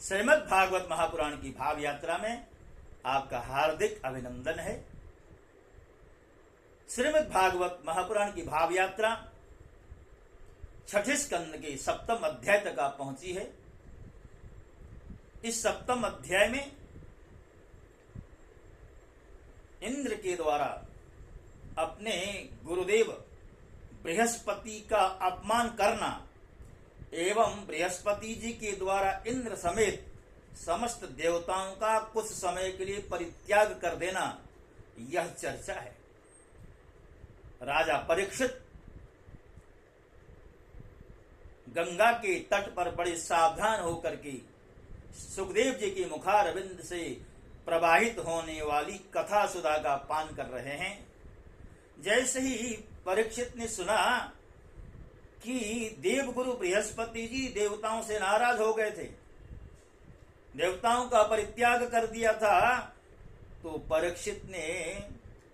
श्रीमद् भागवत महापुराण की भाव यात्रा में आपका हार्दिक अभिनंदन है। श्रीमद् भागवत महापुराण की भाव यात्रा छठे स्कंद के सप्तम अध्याय तक आप पहुंची है। इस सप्तम अध्याय में इंद्र के द्वारा अपने गुरुदेव बृहस्पति का अपमान करना एवं बृहस्पति जी के द्वारा इंद्र समेत समस्त देवताओं का कुछ समय के लिए परित्याग कर देना, यह चर्चा है। राजा परीक्षित गंगा के तट पर बड़े सावधान होकर के सुखदेव जी के मुखारविंद से प्रवाहित होने वाली कथा सुधा का पान कर रहे हैं। जैसे ही परीक्षित ने सुना कि देवगुरु बृहस्पति जी देवताओं से नाराज हो गए थे, देवताओं का परित्याग कर दिया था, तो परीक्षित ने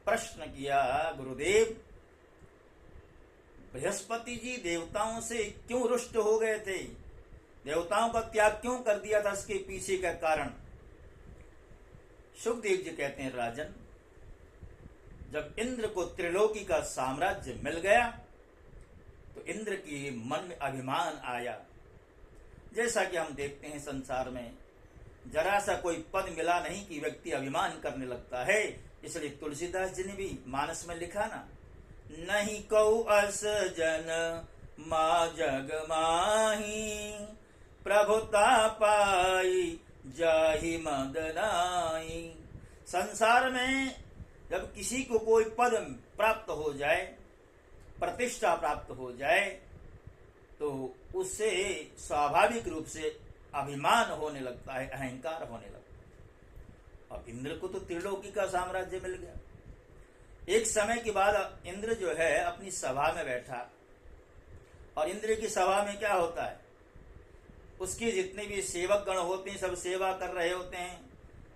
प्रश्न किया, गुरुदेव बृहस्पति जी देवताओं से क्यों रुष्ट हो गए थे, देवताओं का त्याग क्यों कर दिया था, इसके पीछे का कारण। सुखदेव जी कहते हैं, राजन, जब इंद्र को त्रिलोकी का साम्राज्य मिल गया तो इंद्र के मन में अभिमान आया। जैसा कि हम देखते हैं संसार में जरा सा कोई पद मिला नहीं कि व्यक्ति अभिमान करने लगता है। इसलिए तुलसीदास जी ने भी मानस में लिखा ना, नहीं कौ अस जन मा जग माही, प्रभुता पाई जाहि मद नाई। संसार में जब किसी को कोई पद प्राप्त हो जाए, प्रतिष्ठा प्राप्त हो जाए, तो उससे स्वाभाविक रूप से अभिमान होने लगता है, अहंकार होने लगता है। अब इंद्र को तो त्रिलोकी का साम्राज्य मिल गया। एक समय के बाद इंद्र जो है अपनी सभा में बैठा, और इंद्र की सभा में क्या होता है, उसके जितने भी सेवक गण होते हैं सब सेवा कर रहे होते हैं,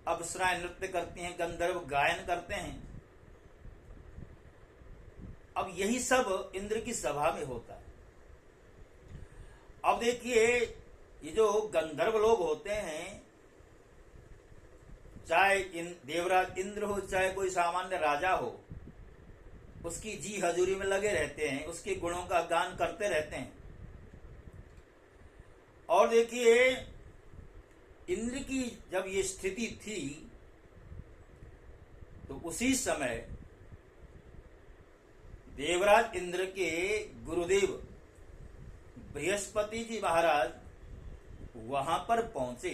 अप्सराएं नृत्य करती हैं, गंधर्व गायन करते हैं। अब यही सब इंद्र की सभा में होता है। अब देखिए, ये जो गंधर्व लोग होते हैं, चाहे देवराज इंद्र हो चाहे कोई सामान्य राजा हो, उसकी जी हजूरी में लगे रहते हैं, उसके गुणों का गान करते रहते हैं। और देखिए, इंद्र की जब ये स्थिति थी तो उसी समय देवराज इंद्र के गुरुदेव बृहस्पति जी महाराज वहां पर पहुंचे।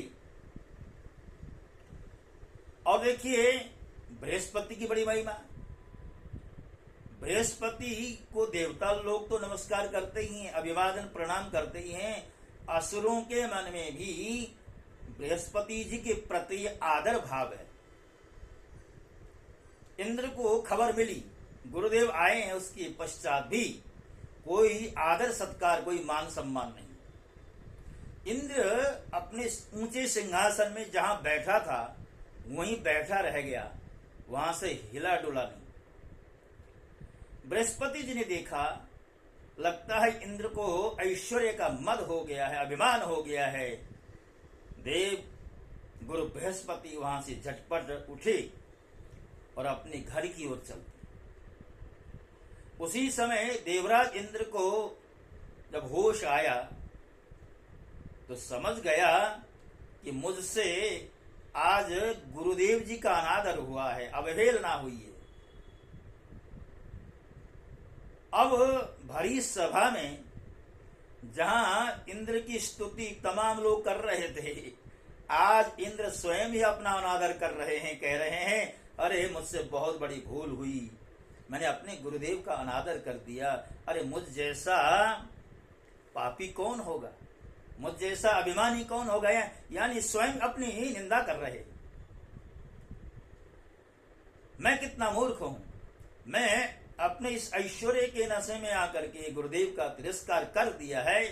और देखिए, बृहस्पति की बड़ी महिमा। बृहस्पति को देवता लोग तो नमस्कार करते ही हैं, अभिवादन प्रणाम करते ही हैं। असुरों के मन में भी बृहस्पति जी के प्रति आदर भाव है। इंद्र को खबर मिली गुरुदेव आए हैं, उसके पश्चात भी कोई आदर सत्कार, कोई मान सम्मान नहीं। इंद्र अपने ऊंचे सिंहासन में जहां बैठा था वहीं बैठा रह गया, वहां से हिला डुला नहीं। बृहस्पति जी ने देखा, लगता है इंद्र को ऐश्वर्य का मद हो गया है, अभिमान हो गया है। देव गुरु बृहस्पति वहां से झटपट उठे और अपने घर की ओर चलते। उसी समय देवराज इंद्र को जब होश आया तो समझ गया कि मुझसे आज गुरुदेव जी का अनादर हुआ है, अवहेलना हुई है। अब भरी सभा में जहां इंद्र की स्तुति तमाम लोग कर रहे थे, आज इंद्र स्वयं ही अपना अनादर कर रहे हैं, कह रहे हैं, अरे मुझसे बहुत बड़ी भूल हुई, मैंने अपने गुरुदेव का अनादर कर दिया। अरे मुझ जैसा पापी कौन होगा, मुझ जैसा अभिमानी कौन होगा। यानी स्वयं अपनी ही निंदा कर रहे। मैं कितना मूर्ख हूं, मैं अपने इस ऐश्वर्य के नशे में आकर के गुरुदेव का तिरस्कार कर दिया है।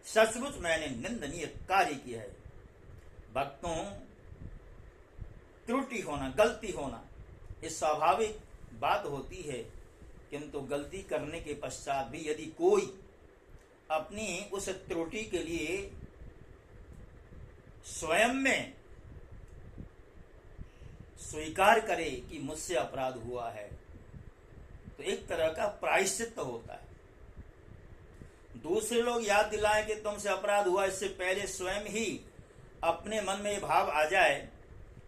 सचमुच मैंने निंदनीय कार्य किया है। भक्तों, त्रुटि होना, गलती होना, ये स्वाभाविक बात होती है, किंतु गलती करने के पश्चात भी यदि कोई अपनी उस त्रुटि के लिए स्वयं में स्वीकार करे कि मुझसे अपराध हुआ है, तो एक तरह का प्रायश्चित होता है। दूसरे लोग याद दिलाएं कि तुमसे अपराध हुआ, इससे पहले स्वयं ही अपने मन में भाव आ जाए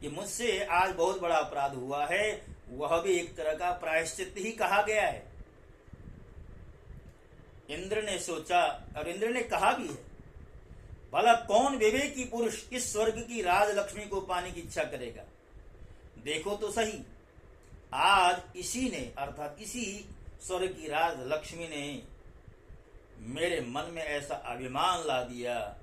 कि मुझसे आज बहुत बड़ा अपराध हुआ है, वह भी एक तरह का प्रायश्चित ही कहा गया है। इंद्र ने सोचा और इंद्र ने कहा भी है, भला कौन विवेकी पुरुष इस स्वर्ग की राजलक्ष्मी को पाने की इच्छा करेगा। देखो तो सही, आज इसी ने अर्थात इसी स्वर्ग की राजलक्ष्मी ने मेरे मन में ऐसा अभिमान ला दिया,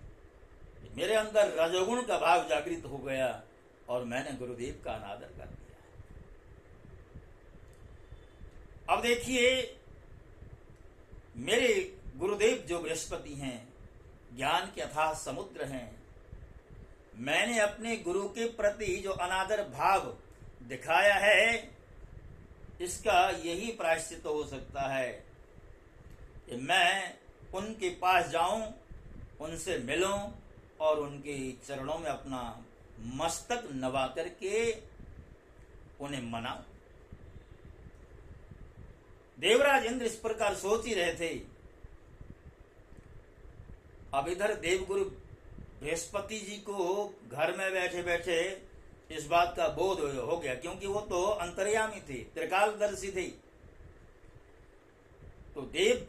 मेरे अंदर रजोगुण का भाव जागृत हो गया और मैंने गुरुदेव का अनादर कर दिया। अब देखिए, मेरे गुरुदेव जो बृहस्पति हैं, ज्ञान के अथाह समुद्र हैं, मैंने अपने गुरु के प्रति जो अनादर भाव दिखाया है, इसका यही प्रायश्चित हो सकता है कि मैं उनके पास जाऊं, उनसे मिलूं और उनके चरणों में अपना मस्तक नवा करके उन्हें मनाऊं। देवराज इंद्र इस प्रकार सोच ही रहे थे। अब इधर देवगुरु बृहस्पति जी को घर में बैठे बैठे इस बात का बोध हो गया, क्योंकि वो तो अंतर्यामी थे, त्रिकालदर्शी थे। तो देव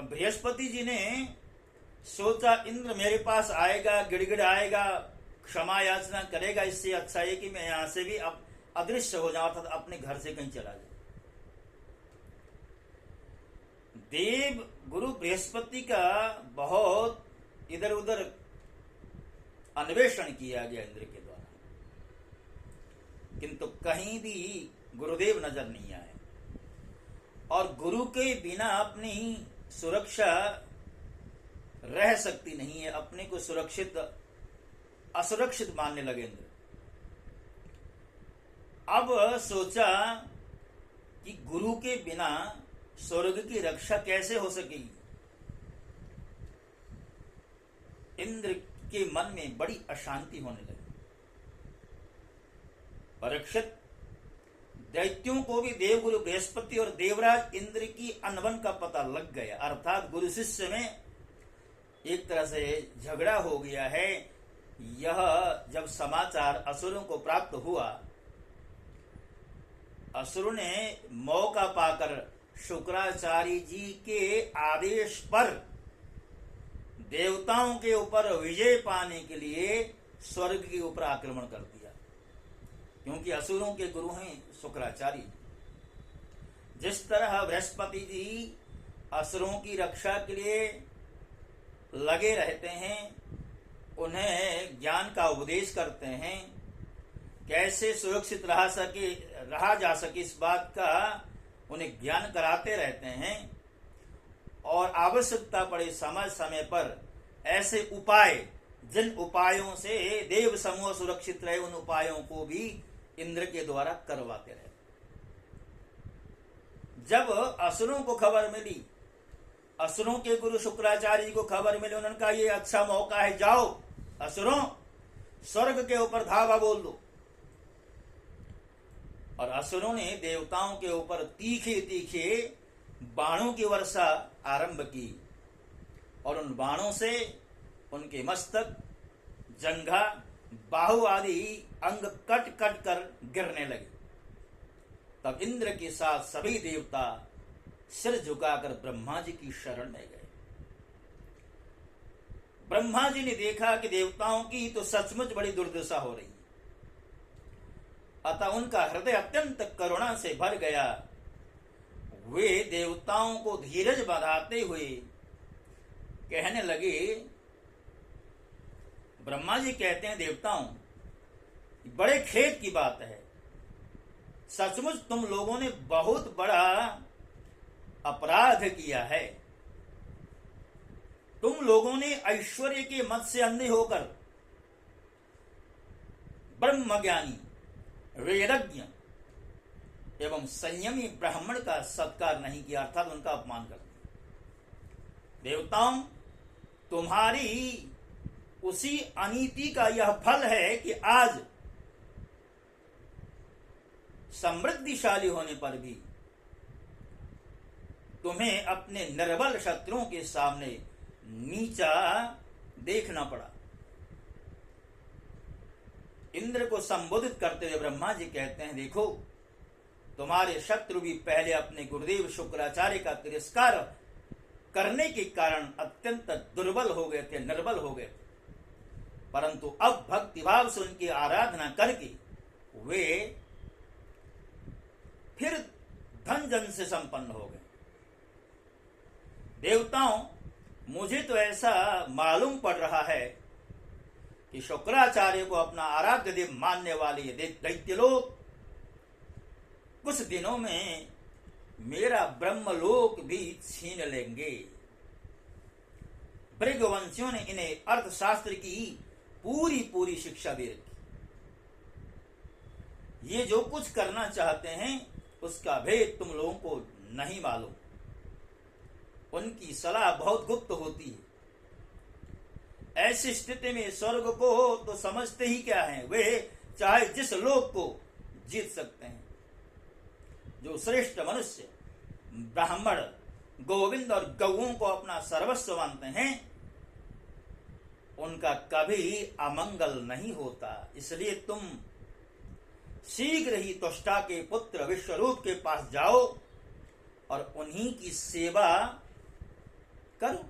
बृहस्पति जी ने सोचा, इंद्र मेरे पास आएगा, गिड़गिड़ आएगा, क्षमा याचना करेगा, इससे अच्छा है कि मैं यहां से भी अब अदृश्य हो जाऊं, अर्थात अपने घर से कहीं चला जाऊं। देव गुरु बृहस्पति का बहुत इधर उधर अन्वेषण किया गया इंद्र के द्वारा, किंतु कहीं भी गुरुदेव नजर नहीं आए। और गुरु के बिना अपनी सुरक्षा रह सकती नहीं है, अपने को सुरक्षित असुरक्षित मानने लगे इंद्र। अब सोचा कि गुरु के बिना स्वर्ग की रक्षा कैसे हो सकेगी। इंद्र के मन में बड़ी अशांति होने लगी। परीक्षित, दैत्यों को भी देवगुरु बृहस्पति और देवराज इंद्र की अनबन का पता लग गया, अर्थात गुरु शिष्य में एक तरह से झगड़ा हो गया है। यह जब समाचार असुरों को प्राप्त हुआ, असुरों ने मौका पाकर शुक्राचार्य जी के आदेश पर देवताओं के ऊपर विजय पाने के लिए स्वर्ग के ऊपर आक्रमण कर दिया, क्योंकि असुरों के गुरु हैं शुक्राचार्य। जिस तरह बृहस्पति जी असुरों की रक्षा के लिए लगे रहते हैं, उन्हें ज्ञान का उपदेश करते हैं, कैसे सुरक्षित रहा जा सके इस बात का उन्हें ज्ञान कराते रहते हैं, और आवश्यकता पड़े समय समय पर ऐसे उपाय, जिन उपायों से देव समूह सुरक्षित रहे, उन उपायों को भी इंद्र के द्वारा करवाते रहे। जब असुरों को खबर मिली, असुरों के गुरु शुक्राचार्य जी को खबर मिली, उन्होंने कहा ये अच्छा मौका है, जाओ असुरों, स्वर्ग के ऊपर धावा बोल दो। और असुरों ने देवताओं के ऊपर तीखे तीखे बाणों की वर्षा आरंभ की, और उन बाणों से उनके मस्तक, जंघा, बाहु आदि अंग कट कट कर गिरने लगे। तब इंद्र के साथ सभी देवता सिर झुकाकर ब्रह्मा जी की शरण में गए। ब्रह्मा जी ने देखा कि देवताओं की तो सचमुच बड़ी दुर्दशा हो रही, अतः उनका हृदय अत्यंत करुणा से भर गया। वे देवताओं को धीरज बंधाते हुए कहने लगे, ब्रह्मा जी कहते हैं देवताओं, बड़े खेद की बात है, सचमुच तुम लोगों ने बहुत बड़ा अपराध किया है। तुम लोगों ने ऐश्वर्य के मत से अंधे होकर ब्रह्मज्ञानी, वेदज्ञ एवं संयमी ब्राह्मण का सत्कार नहीं किया, अर्थात उनका अपमान कर दिया। देवताओं, तुम्हारी उसी अनीति का यह फल है कि आज समृद्धिशाली होने पर भी तुम्हें अपने निर्बल शत्रुओं के सामने नीचा देखना पड़ा। इंद्र को संबोधित करते हुए ब्रह्मा जी कहते हैं, देखो तुम्हारे शत्रु भी पहले अपने गुरुदेव शुक्राचार्य का तिरस्कार करने के कारण अत्यंत दुर्बल हो गए थे, निर्बल हो गए थे, परंतु अब भक्तिभाव से उनकी आराधना करके वे फिर धन जन से संपन्न हो गए। देवताओं, मुझे तो ऐसा मालूम पड़ रहा है कि शुक्राचार्य को अपना आराध्य देव मानने वाले दैत्य लोग कुछ दिनों में मेरा ब्रह्मलोक भी छीन लेंगे। भृगवंशियों ने इन्हें अर्थशास्त्र की पूरी शिक्षा दे रखी। ये जो कुछ करना चाहते हैं उसका भेद तुम लोगों को नहीं मालूम। उनकी सलाह बहुत गुप्त होती है। ऐसी स्थिति में स्वर्ग को तो समझते ही क्या है, वे चाहे जिस लोक को जीत सकते हैं। जो श्रेष्ठ मनुष्य ब्राह्मण गोविंद और गौओं को अपना सर्वस्व मानते हैं उनका कभी अमंगल नहीं होता। इसलिए तुम शीघ्र ही त्वष्टा के पुत्र विश्वरूप के पास जाओ और उन्हीं की सेवा करो।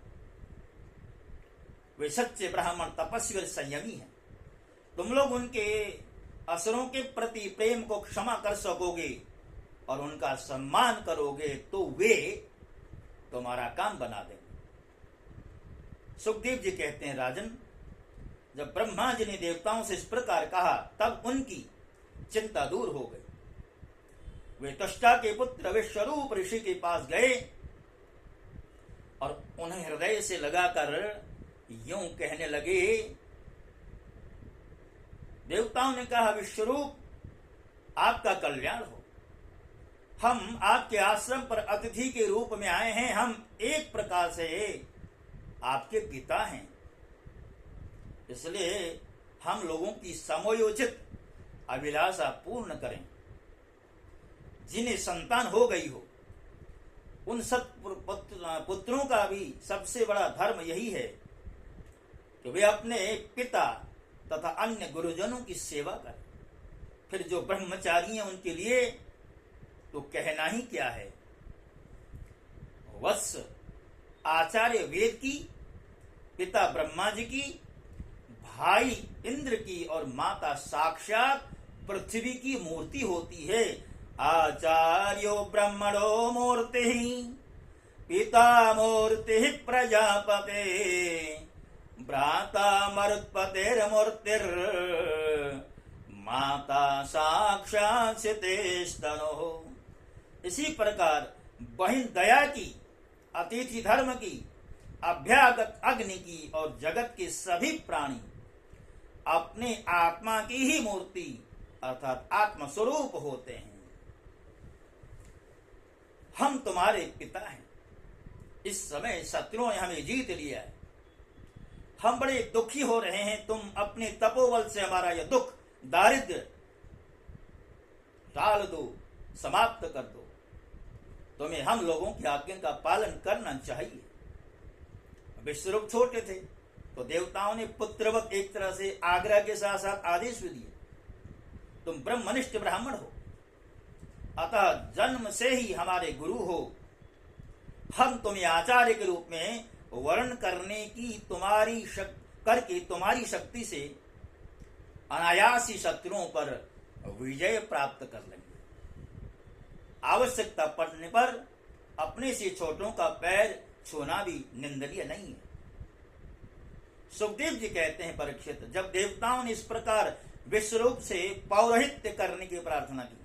वे सच्चे ब्राह्मण तपस्वी और संयमी हैं। तुम लोग उनके असुरों के प्रति प्रेम को क्षमा कर सकोगे और उनका सम्मान करोगे तो वे तुम्हारा काम बना देंगे। सुखदेव जी कहते हैं, राजन, जब ब्रह्मा जी ने देवताओं से इस प्रकार कहा तब उनकी चिंता दूर हो गई। वे त्वष्टा के पुत्र विश्वरूप ऋषि के पास गए और उन्हें हृदय से लगाकर यूं कहने लगे। देवताओं ने कहा, विश्वरूप, आपका कल्याण हो। हम आपके आश्रम पर अतिथि के रूप में आए हैं। हम एक प्रकार से आपके पिता हैं, इसलिए हम लोगों की समयोचित अभिलाषा पूर्ण करें। जिन्हें संतान हो गई हो उन सब पुत्रों का भी सबसे बड़ा धर्म यही है कि वे अपने पिता तथा अन्य गुरुजनों की सेवा करें। फिर जो ब्रह्मचारी हैं उनके लिए तो कहना ही क्या है। वत्स, आचार्य वेद की, पिता ब्रह्मा जी की, भाई इंद्र की और माता साक्षात पृथ्वी की मूर्ति होती है। आचार्यो ब्रह्मणो मूर्ति पिता मूर्ति प्रजापते भ्राता मरुत्पतेर्मूर्तिर् माता साक्षात् सितेस्तनो। इसी प्रकार बहिन दया की, अतिथि धर्म की, अभ्यागत अग्नि की और जगत के सभी प्राणी अपने आत्मा की ही मूर्ति अर्थात आत्मस्वरूप होते हैं। हम तुम्हारे पिता हैं। इस समय शत्रुओं ने हमें जीत लिया है। हम बड़े दुखी हो रहे हैं। तुम अपने तपोबल से हमारा यह दुख दारिद्र्य टाल दो, समाप्त कर दो। तुम्हें हम लोगों की आज्ञा का पालन करना चाहिए। विश्वरूप छोटे थे तो देवताओं ने पुत्रवत एक तरह से आग्रह के साथ साथ आदेश भी दिए, तुम ब्रह्मनिष्ठ ब्राह्मण हो, अतः जन्म से ही हमारे गुरु हो। हम तुम्हें आचार्य के रूप में वर्ण करने की तुम्हारी शक्ति से अनायासी शत्रुओं पर विजय प्राप्त कर लेंगे। आवश्यकता पड़ने पर अपने से छोटों का पैर छूना भी निंदनीय नहीं है। सुखदेव जी कहते हैं, परीक्षित, जब देवताओं ने इस प्रकार विश्वरूप से पौरोहित्य करने की प्रार्थना की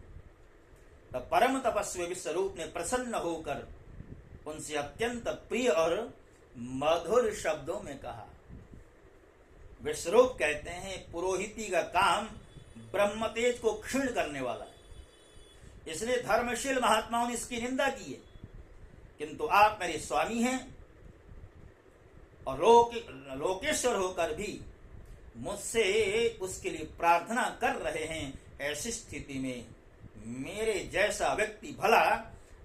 तब परम तपस्वी विश्वरूप ने प्रसन्न होकर उनसे अत्यंत प्रिय और मधुर शब्दों में कहा। विश्वरूप कहते हैं, पुरोहिती का काम ब्रह्म तेज को क्षीण करने वाला है, इसलिए धर्मशील महात्माओं ने इसकी निंदा की है। किंतु आप मेरे स्वामी हैं और लोकेश्वर होकर भी मुझसे उसके लिए प्रार्थना कर रहे हैं, ऐसी स्थिति में मेरे जैसा व्यक्ति भला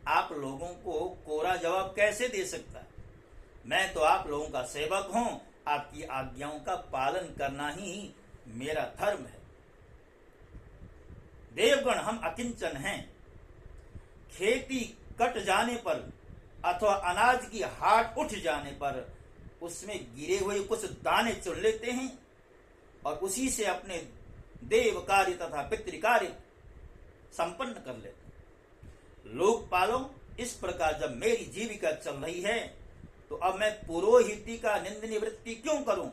आप लोगों को कोरा जवाब कैसे दे सकता है? मैं तो आप लोगों का सेवक हूं, आपकी आज्ञाओं का पालन करना ही मेरा धर्म है। देवगण, हम अकिंचन हैं। खेती कट जाने पर अथवा अनाज की हाट उठ जाने पर उसमें गिरे हुए कुछ दाने चुन लेते हैं और उसी से अपने देव कार्य तथा पितृ कार्य संपन्न कर लेते हैं। लोकपालों, इस प्रकार जब मेरी जीविका चल रही है तो अब मैं पुरोहिती का निंदनीय वृत्ति क्यों करूं?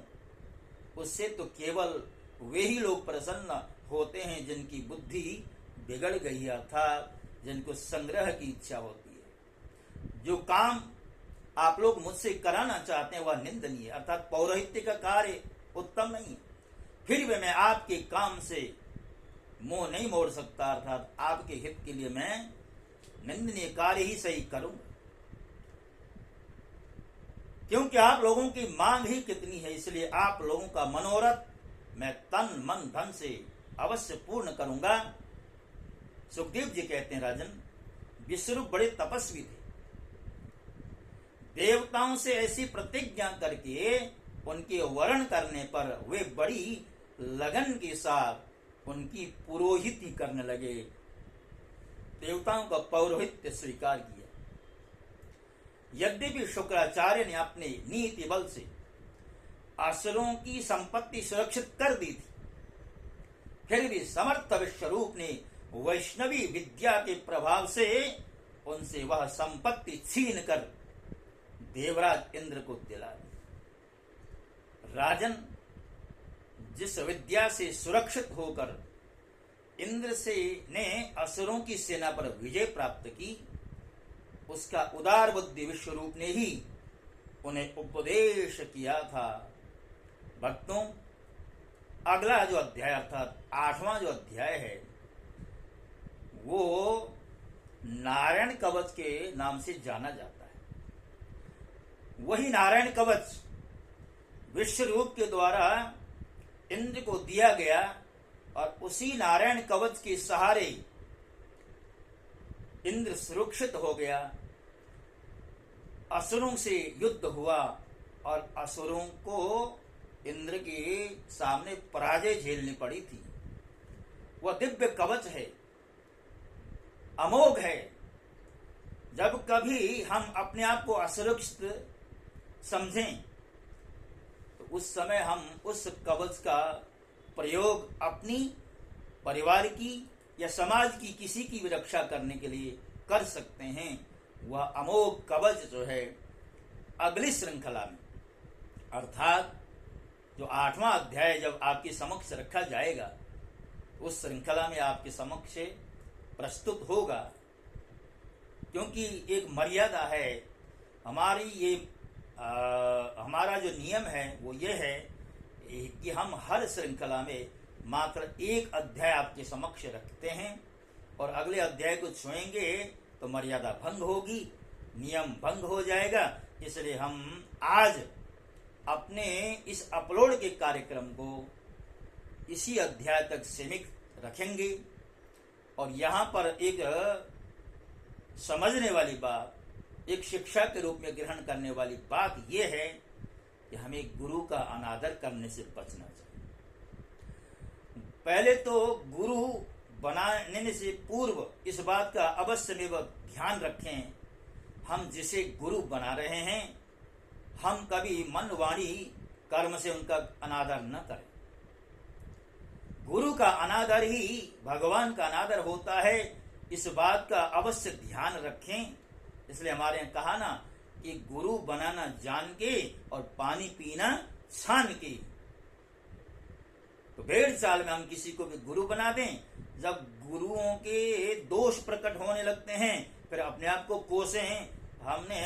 उससे तो केवल वे ही लोग प्रसन्न होते हैं जिनकी बुद्धि बिगड़ गई है, अर्थात जिनको संग्रह की इच्छा होती है। जो काम आप लोग मुझसे कराना चाहते हैं वह निंदनीय, अर्थात पौरोहित्य का कार्य उत्तम नहीं है। फिर भी मैं आपके काम से मुंह नहीं मोड़ सकता, अर्थात आपके हित के लिए मैं निंदनीय कार्य ही सही करूंगा, क्योंकि आप लोगों की मांग ही कितनी है। इसलिए आप लोगों का मनोरथ मैं तन मन धन से अवश्य पूर्ण करूंगा। सुखदेव जी कहते हैं, राजन, विश्वरूप बड़े तपस्वी थे। देवताओं से ऐसी प्रतिज्ञा करके उनके वर्ण करने पर वे बड़ी लगन के साथ उनकी पुरोहिती करने लगे, देवताओं का पौरोहित्य स्वीकार किया। यद्यपि शुक्राचार्य ने अपने नीति बल से असुरों की संपत्ति सुरक्षित कर दी थी, फिर भी समर्थ विश्वरूप ने वैष्णवी विद्या के प्रभाव से उनसे वह संपत्ति छीन कर देवराज इंद्र को दिला दी। राजन, जिस विद्या से सुरक्षित होकर इंद्र से ने असुरों की सेना पर विजय प्राप्त की, उसका उदार बुद्धि विश्वरूप ने ही उन्हें उपदेश किया था। भक्तों, अगला जो अध्याय अर्थात 8वां जो अध्याय है वो नारायण कवच के नाम से जाना जाता है। वही नारायण कवच विश्वरूप के द्वारा इंद्र को दिया गया और उसी नारायण कवच के सहारे इंद्र सुरक्षित हो गया। असुरों से युद्ध हुआ और असुरों को इंद्र के सामने पराजय झेलनी पड़ी थी। वह दिव्य कवच है, अमोघ है। जब कभी हम अपने आप को असुरक्षित समझें तो उस समय हम उस कवच का प्रयोग अपनी, परिवार की या समाज की किसी की भी रक्षा करने के लिए कर सकते हैं। वह अमोघ कवच जो है अगली श्रृंखला में अर्थात जो 8वां अध्याय जब आपके समक्ष रखा जाएगा उस श्रृंखला में आपके समक्ष प्रस्तुत होगा, क्योंकि एक मर्यादा है हमारी। ये हमारा जो नियम है वो ये है कि हम हर श्रृंखला में मात्र एक अध्याय आपके समक्ष रखते हैं और अगले अध्याय को छुएंगे तो मर्यादा भंग होगी, नियम भंग हो जाएगा। इसलिए हम आज अपने इस अपलोड के कार्यक्रम को इसी अध्याय तक सीमित रखेंगे। और यहाँ पर एक समझने वाली बात, एक शिक्षा के रूप में ग्रहण करने वाली बात यह है कि हमें गुरु का अनादर करने से बचना चाहिए। पहले तो गुरु बनाने से पूर्व इस बात का अवश्य में ध्यान रखें, हम जिसे गुरु बना रहे हैं हम कभी मन वाणी कर्म से उनका अनादर न करें। गुरु का अनादर ही भगवान का अनादर होता है, इस बात का अवश्य ध्यान रखें। इसलिए हमारे यहाँ कहा ना कि गुरु बनाना जान के और पानी पीना छान के। तो 1.5 साल में हम किसी को भी गुरु बना दें, जब गुरुओं के दोष प्रकट होने लगते हैं फिर अपने आप को कोसें, हमने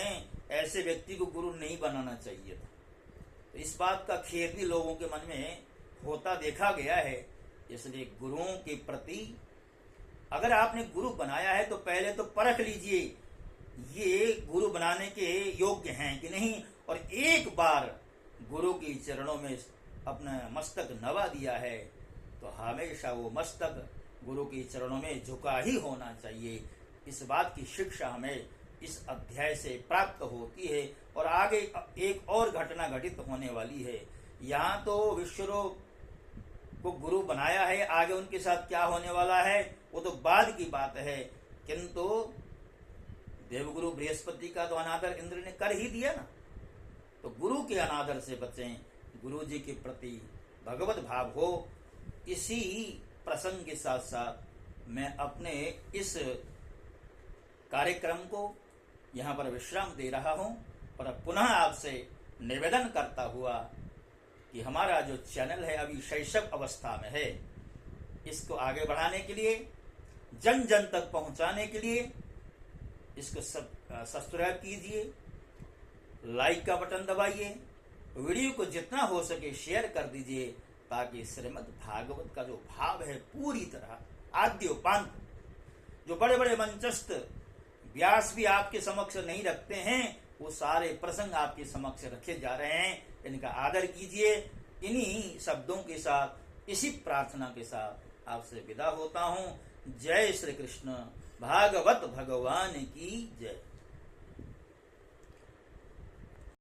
ऐसे व्यक्ति को गुरु नहीं बनाना चाहिए था। तो इस बात का खेद भी लोगों के मन में होता देखा गया है। इसलिए गुरुओं के प्रति अगर आपने गुरु बनाया है तो पहले तो परख लीजिए ये गुरु बनाने के योग्य हैं कि नहीं, और एक बार गुरु के चरणों में अपना मस्तक नवा दिया है, तो हमेशा वो मस्तक गुरु के चरणों में झुका ही होना चाहिए। इस बात की शिक्षा हमें इस अध्याय से प्राप्त होती है। और आगे एक और घटना घटित होने वाली है। यहाँ तो विश्वरूप को गुरु बनाया है, आगे उनके साथ क्या होने वाला है वो तो बाद की बात है, किंतु देवगुरु बृहस्पति का तो अनादर इंद्र ने कर ही दिया ना। तो गुरु के अनादर से बचें, गुरु जी के प्रति भगवत भाव हो। इसी प्रसंग के साथ साथ मैं अपने इस कार्यक्रम को यहाँ पर विश्राम दे रहा हूँ और पुनः आपसे निवेदन करता हुआ कि हमारा जो चैनल है अभी शैशव अवस्था में है, इसको आगे बढ़ाने के लिए, जन जन तक पहुंचाने के लिए इसको सब्सक्राइब कीजिए, लाइक का बटन दबाइए, वीडियो को जितना हो सके शेयर कर दीजिए, ताकि श्रीमद् भागवत का जो भाव है पूरी तरह आद्योपांत, जो बड़े बड़े मंचस्थ व्यास भी आपके समक्ष नहीं रखते हैं, वो सारे प्रसंग आपके समक्ष रखे जा रहे हैं। इनका आदर कीजिए। इन्हीं शब्दों के साथ, इसी प्रार्थना के साथ आपसे विदा होता हूँ। जय श्री कृष्ण। भागवत भगवान की जय।